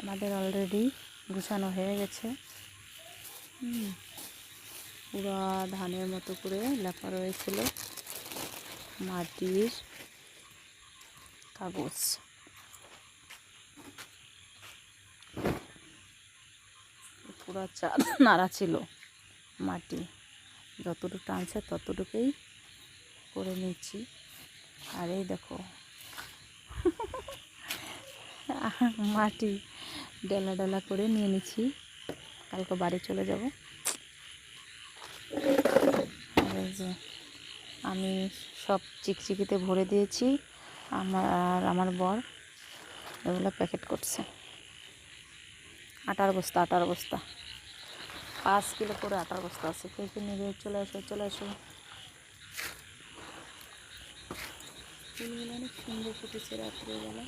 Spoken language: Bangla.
আমাদের অলরেডি গুছানো হয়ে গেছে। পুরা ধানের মতো করে লেপা রয়েছিল মাটির কাগজ। পুরা চাঁদ নাড়া ছিল, মাটি যতটুকু টানছে ততটুকুই করে নিচ্ছি। আর এই দেখো মাটি ডেলা ডেলা করে নিয়ে নিচ্ছি, কালকে বাড়ি চলে যাব। এই যে আমি সব চিকচিকিতে ভরে দিয়েছি, আমার বর এগুলো প্যাকেট করছে। আটার বস্তা 5 কিলো করে আটার বস্তা আছে। কে কে নেবে চলে আসো। ফুলগুলো অনেক সুন্দর ফুটেছে রাত্রেবেলা।